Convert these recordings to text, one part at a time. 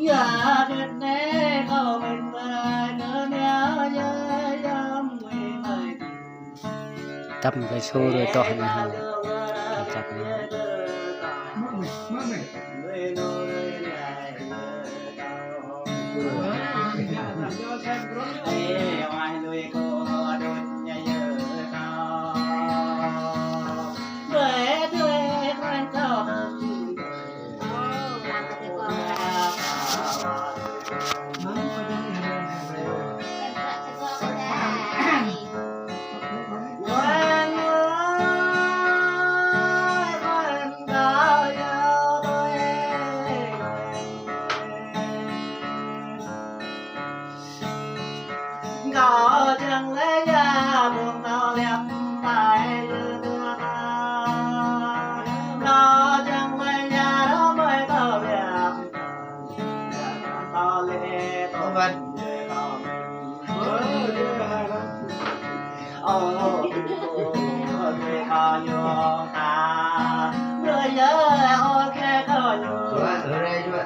Dạ đẹp nè có mình về nữa nhớ nhớ nhớ mình ơi tập cái số rồi to hơn hơn tập ngõ chẳng lấy ra buồn nào lẹp phải đưa đưa ta ngõ chẳng lấy ra đó mới tao lẹp tao lệ tao vẫn người có nhung ta người nhớ ok có nhung ở đây chưa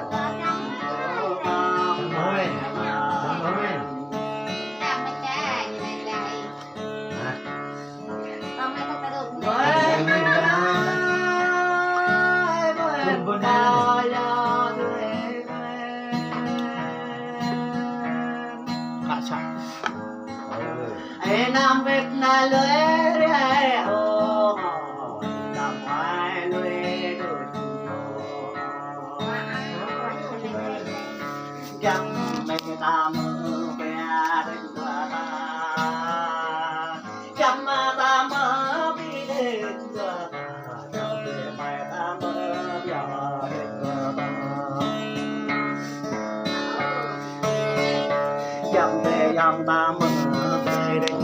Nam Việt na lưới rẽ hồ làm ngoài lưới đôi chẳng mình ta mơ về đến ta chẳng mà ta mơ đi đến ta chẳng để mày ta mơ giờ đến ta chẳng để dòng ta mơ về đến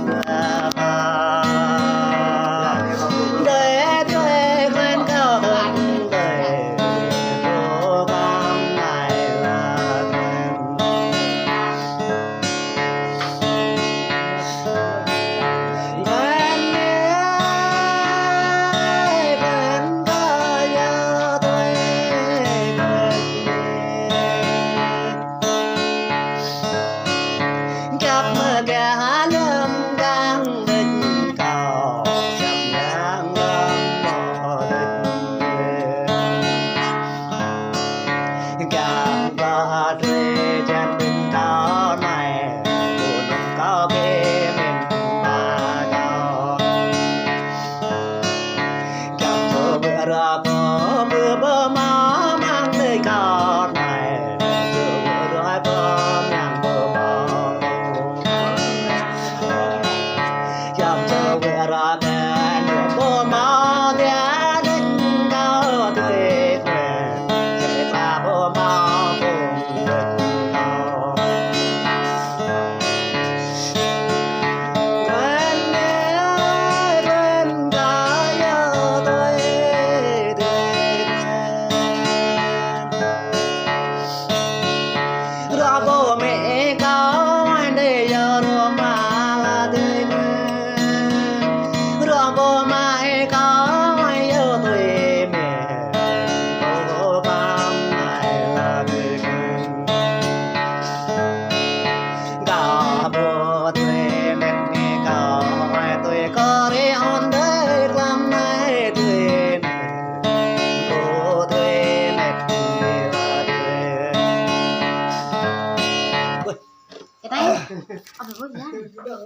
Ông đừng có gì đó.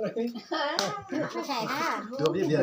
Nó xài đó. Chưa biết gì.